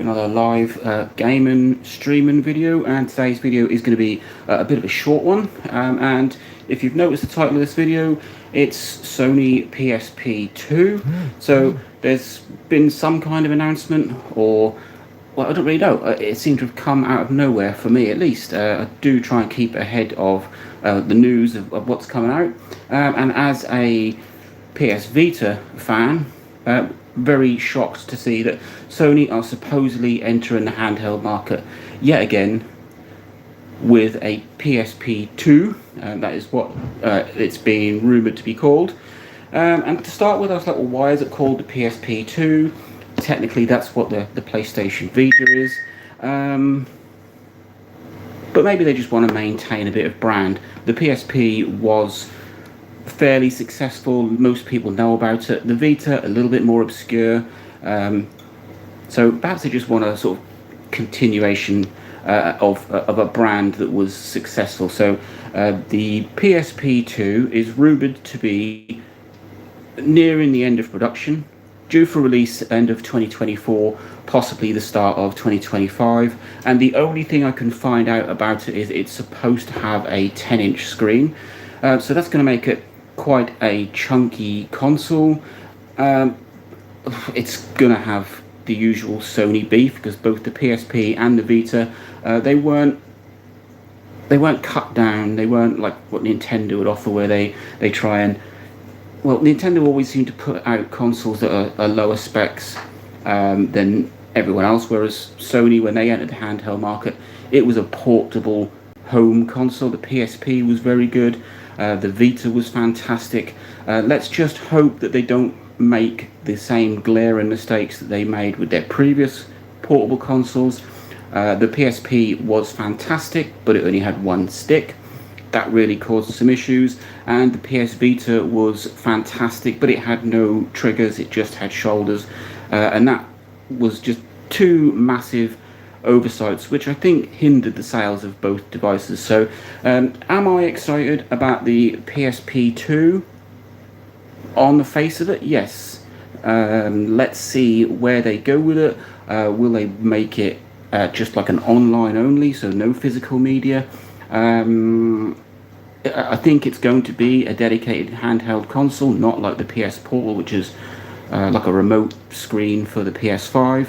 another live gaming streaming video, and today's video is going to be a bit of a short one. And if you've noticed the title of this video, it's Sony PSP2. So there's been some kind of announcement, or well, I don't really know. It seemed to have come out of nowhere for me, at least. I do try and keep ahead of the news of what's coming out, and as a PS Vita fan, very shocked to see that Sony are supposedly entering the handheld market yet again with a PSP2. That is what it's being rumoured to be called. And to start with, I was like, well, why is it called the PSP2? Technically, that's what the PlayStation Vita is. But maybe they just want to maintain a bit of brand. The PSP was fairly successful. Most people know about it. The Vita, a little bit more obscure. So perhaps they just want a sort of continuation of a brand that was successful. So the PSP2 is rumoured to be nearing the end of production, due for release end of 2024, possibly the start of 2025. And the only thing I can find out about it is it's supposed to have a 10-inch screen. So that's going to make it quite a chunky console. It's going to have the usual Sony beef, because both the PSP and the Vita, they weren't cut down. They weren't like what Nintendo would offer, where they try and, well, Nintendo always seemed to put out consoles that are lower specs than everyone else, whereas Sony, when they entered the handheld market, it was a portable home console. The PSP was very good. The Vita was fantastic. Let's just hope that they don't make the same glaring mistakes that they made with their previous portable consoles. The PSP was fantastic, but it only had one stick. That really caused some issues. And the PS Vita was fantastic, but it had no triggers, it just had shoulders. And that was just two massive oversights, which I think hindered the sales of both devices. So am I excited about the PSP2? On the face of it, yes. Let's see where they go with it. Will they make it just like an online only, so no physical media? I think it's going to be a dedicated handheld console, not like the PS Portal, which is like a remote screen for the PS5.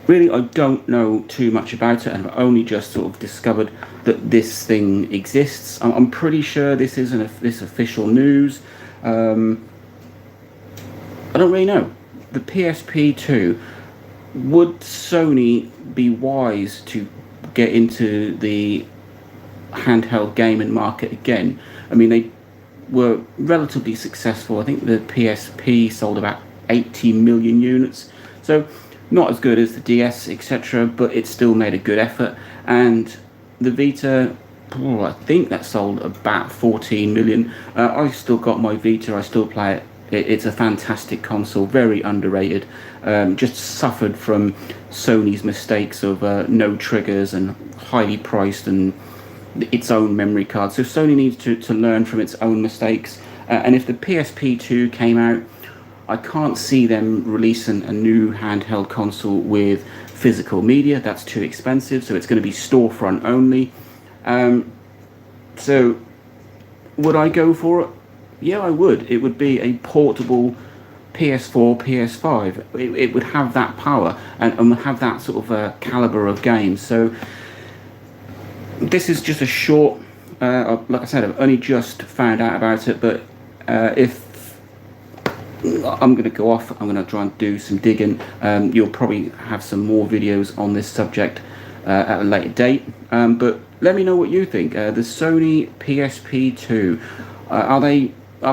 Really, I don't know too much about it, and I've only just sort of discovered that this thing exists. I'm pretty sure this isn't this official news. I don't really know. The PSP2, would Sony be wise to get into the handheld gaming market again? I mean, they were relatively successful. I think the PSP sold about 80 million units. So not as good as the DS, etc., but it still made a good effort. And the Vita, I think that sold about 14 million. I still got my Vita, I still play it. It's a fantastic console, very underrated. Just suffered from Sony's mistakes of no triggers and highly priced and its own memory card. So Sony needs to learn from its own mistakes. And if the PSP2 came out, I can't see them releasing a new handheld console with physical media. That's too expensive, so it's going to be storefront only. So would I go for it? Yeah, I would. It would be a portable PS4, PS5. It would have that power and would have that sort of caliber of games. So this is just a short, like I said, I've only just found out about it, but if I'm going to go off, I'm going to try and do some digging. You'll probably have some more videos on this subject at a later date. But let me know what you think. The Sony PSP2, are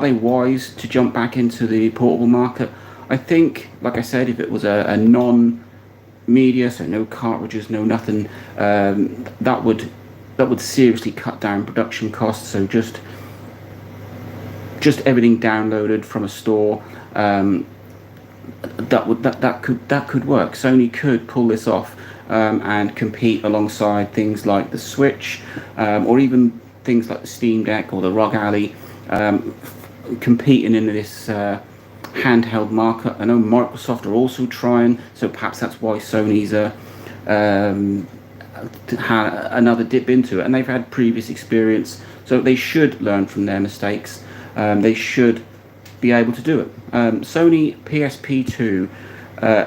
they wise to jump back into the portable market? I think, like I said, if it was a non-media, so no cartridges, no nothing, that would seriously cut down production costs. So just everything downloaded from a store, that could work. Sony could pull this off and compete alongside things like the Switch, or even things like the Steam Deck or the ROG Ally, competing in this handheld market. I know Microsoft are also trying, so perhaps that's why Sony's had another dip into it, and they've had previous experience, so they should learn from their mistakes. They should be able to do it. Sony PSP2,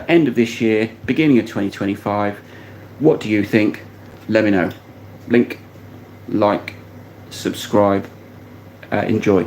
end of this year, beginning of 2025. What do you think? Let me know. Link, like, subscribe, enjoy.